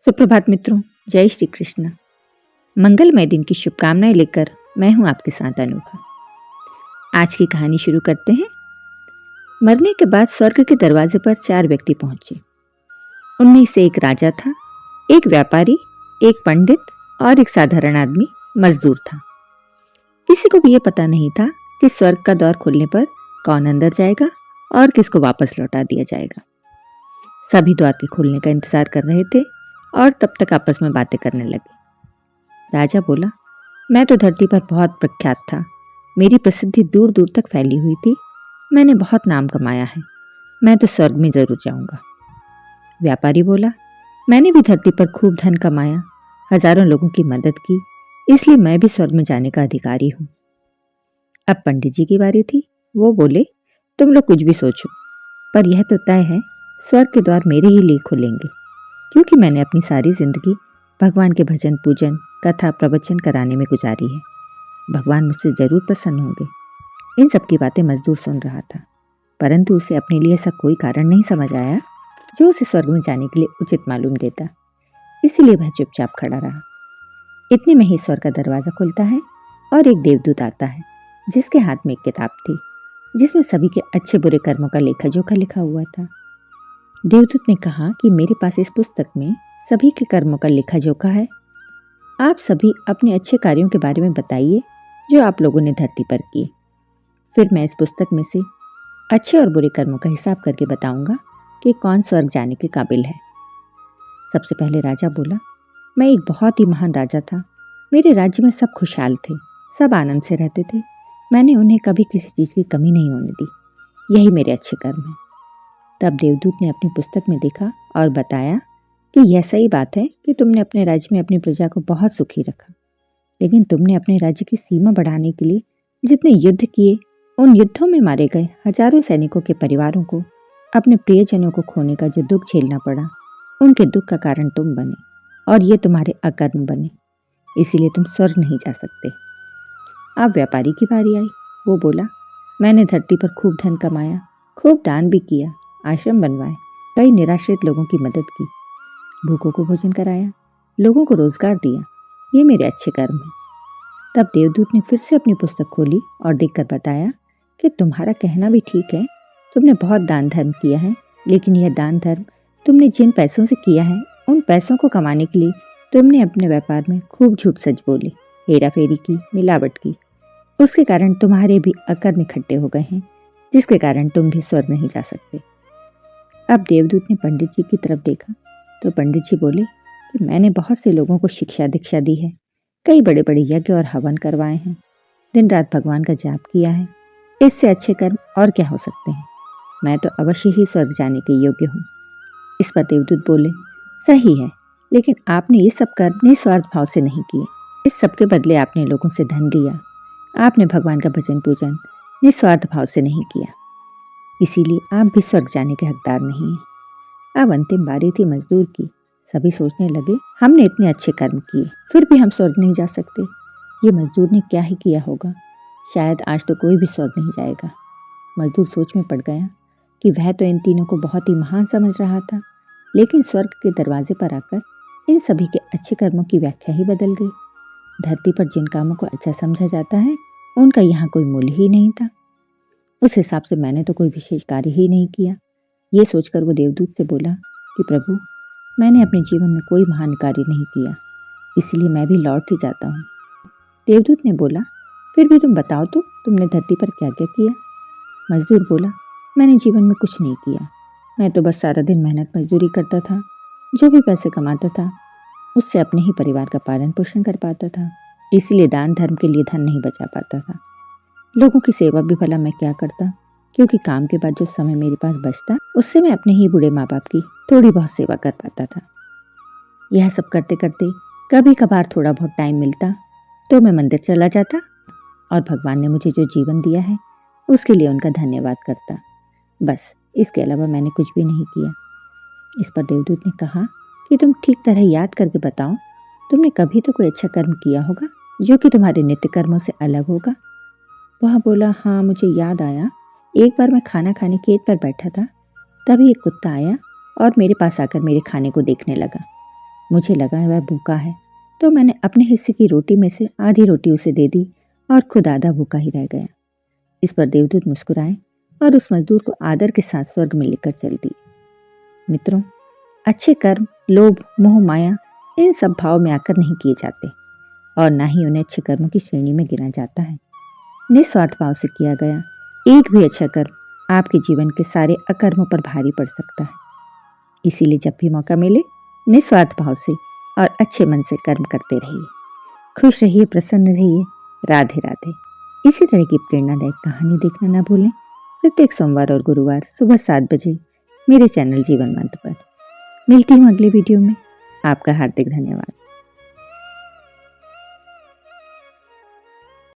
सुप्रभात मित्रों, जय श्री कृष्ण। मंगलमय दिन की शुभकामनाएं लेकर मैं हूं आपके साथ अनूठा। आज की कहानी शुरू करते हैं। मरने के बाद स्वर्ग के दरवाजे पर 4 व्यक्ति पहुंचे। उनमें से एक राजा था, एक व्यापारी, एक पंडित और एक साधारण आदमी मजदूर था। किसी को भी ये पता नहीं था कि स्वर्ग का द्वार खुलने पर कौन अंदर जाएगा और किसको वापस लौटा दिया जाएगा। सभी द्वार के खुलने का इंतजार कर रहे थे और तब तक आपस में बातें करने लगे। राजा बोला, मैं तो धरती पर बहुत प्रख्यात था। मेरी प्रसिद्धि दूर दूर तक फैली हुई थी। मैंने बहुत नाम कमाया है। मैं तो स्वर्ग में जरूर जाऊंगा। व्यापारी बोला, मैंने भी धरती पर खूब धन कमाया, हजारों लोगों की मदद की, इसलिए मैं भी स्वर्ग में जाने का अधिकारी हूं। अब पंडित जी की बारी थी। वो बोले, तुम लोग कुछ भी सोचो, पर यह तो तय है, स्वर्ग के द्वार मेरे ही लिए खुलेंगे, क्योंकि मैंने अपनी सारी जिंदगी भगवान के भजन पूजन, कथा प्रवचन कराने में गुजारी है। भगवान मुझसे जरूर प्रसन्न होंगे। इन सब की बातें मजदूर सुन रहा था, परंतु उसे अपने लिए ऐसा कोई कारण नहीं समझ आया जो उसे स्वर्ग में जाने के लिए उचित मालूम देता। इसीलिए वह चुपचाप खड़ा रहा। इतने में ही स्वर्ग का दरवाजा खुलता है और एक देवदूत आता है, जिसके हाथ में एक किताब थी, जिसमें सभी के अच्छे बुरे कर्मों का लेखा जोखा लिखा हुआ था। देवदूत ने कहा कि मेरे पास इस पुस्तक में सभी के कर्मों का लेखा जोखा है। आप सभी अपने अच्छे कार्यों के बारे में बताइए जो आप लोगों ने धरती पर किए। फिर मैं इस पुस्तक में से अच्छे और बुरे कर्मों का हिसाब करके बताऊंगा कि कौन स्वर्ग जाने के काबिल है। सबसे पहले राजा बोला, मैं एक बहुत ही महान राजा था। मेरे राज्य में सब खुशहाल थे, सब आनंद से रहते थे। मैंने उन्हें कभी किसी चीज़ की कमी नहीं होने दी। यही मेरे अच्छे कर्म हैं। तब देवदूत ने अपनी पुस्तक में देखा और बताया कि यह सही बात है कि तुमने अपने राज्य में अपनी प्रजा को बहुत सुखी रखा, लेकिन तुमने अपने राज्य की सीमा बढ़ाने के लिए जितने युद्ध किए, उन युद्धों में मारे गए हजारों सैनिकों के परिवारों को, अपने प्रियजनों को खोने का जो दुख झेलना पड़ा, उनके दुख का कारण तुम बने और ये तुम्हारे अकर्म बने। इसीलिए तुम स्वर्ग नहीं जा सकते। अब व्यापारी की बारी आई। वो बोला, मैंने धरती पर खूब धन कमाया, खूब दान भी किया, आश्रम बनवाए, कई निराश्रित लोगों की मदद की, भूखों को भोजन कराया, लोगों को रोजगार दिया। ये मेरे अच्छे कर्म हैं। तब देवदूत ने फिर से अपनी पुस्तक खोली और देखकर बताया कि तुम्हारा कहना भी ठीक है। तुमने बहुत दान धर्म किया है, लेकिन यह दान धर्म तुमने जिन पैसों से किया है, उन पैसों को कमाने के लिए तुमने अपने व्यापार में खूब झूठ सच बोले, हेरा फेरी की, मिलावट की। उसके कारण तुम्हारे भी अकर्म इकट्ठे हो गए हैं, जिसके कारण तुम भी स्वर्ग नहीं जा सकते। अब देवदूत ने पंडित जी की तरफ देखा तो पंडित जी बोले कि मैंने बहुत से लोगों को शिक्षा दीक्षा दी है, कई बड़े बड़े यज्ञ और हवन करवाए हैं, दिन रात भगवान का जाप किया है। इससे अच्छे कर्म और क्या हो सकते हैं। मैं तो अवश्य ही स्वर्ग जाने के योग्य हूँ। इस पर देवदूत बोले, सही है, लेकिन आपने ये सब कर्म निस्वार्थ भाव से नहीं किए। इस सब के बदले आपने लोगों से धन लिया। आपने भगवान का भजन पूजन निस्वार्थ भाव से नहीं किया, इसीलिए आप भी स्वर्ग जाने के हकदार नहीं हैं। अब अंतिम बारी थी मजदूर की। सभी सोचने लगे, हमने इतने अच्छे कर्म किए, फिर भी हम स्वर्ग नहीं जा सकते। ये मजदूर ने क्या ही किया होगा, शायद आज तो कोई भी स्वर्ग नहीं जाएगा। मजदूर सोच में पड़ गया कि वह तो इन तीनों को बहुत ही महान समझ रहा था, लेकिन स्वर्ग के दरवाजे पर आकर इन सभी के अच्छे कर्मों की व्याख्या ही बदल गई। धरती पर जिन कामों को अच्छा समझा जाता है, उनका यहाँ कोई मूल्य ही नहीं था। उस हिसाब से मैंने तो कोई विशेष कार्य ही नहीं किया। ये सोचकर वो देवदूत से बोला कि प्रभु, मैंने अपने जीवन में कोई महान कार्य नहीं किया, इसलिए मैं भी लौट ही जाता हूँ। देवदूत ने बोला, फिर भी तुम बताओ तो, तुमने धरती पर क्या क्या किया। मजदूर बोला, मैंने जीवन में कुछ नहीं किया। मैं तो बस सारा दिन मेहनत मजदूरी करता था। जो भी पैसे कमाता था, उससे अपने ही परिवार का पालन पोषण कर पाता था। इसीलिए दान धर्म के लिए धन नहीं बचा पाता था। लोगों की सेवा भी भला मैं क्या करता, क्योंकि काम के बाद जो समय मेरे पास बचता, उससे मैं अपने ही बूढ़े माँ बाप की थोड़ी बहुत सेवा कर पाता था। यह सब करते करते कभी कभार थोड़ा बहुत टाइम मिलता तो मैं मंदिर चला जाता और भगवान ने मुझे जो जीवन दिया है उसके लिए उनका धन्यवाद करता। बस इसके अलावा मैंने कुछ भी नहीं किया। इस पर देवदूत ने कहा कि तुम ठीक तरह याद करके बताओ, तुमने कभी तो कोई अच्छा कर्म किया होगा जो कि तुम्हारे नित्य कर्मों से अलग होगा। वह बोला, हाँ मुझे याद आया, एक बार मैं खाना खाने खेत पर बैठा था, तभी एक कुत्ता आया और मेरे पास आकर मेरे खाने को देखने लगा। मुझे लगा वह भूखा है, तो मैंने अपने हिस्से की रोटी में से आधी रोटी उसे दे दी और खुद आधा भूखा ही रह गया। इस पर देवदूत मुस्कुराए और उस मजदूर को आदर के साथ स्वर्ग में लेकर चल दी। मित्रों, अच्छे कर्म लोभ, मोह, माया इन सब भाव में आकर नहीं किए जाते और ना ही उन्हें अच्छे कर्मों की श्रेणी में गिना जाता है। निस्वार्थ भाव से किया गया एक भी अच्छा कर्म आपके जीवन के सारे अकर्मों पर भारी पड़ सकता है। इसीलिए जब भी मौका मिले निस्वार्थ भाव से और अच्छे मन से कर्म करते रहिए। खुश रहिए, प्रसन्न रहिए। राधे राधे। इसी तरह की प्रेरणादायक कहानी देखना ना भूलें प्रत्येक सोमवार और गुरुवार सुबह 7 बजे मेरे चैनल जीवन मंत्र पर। मिलती हूँ अगले वीडियो में। आपका हार्दिक धन्यवाद।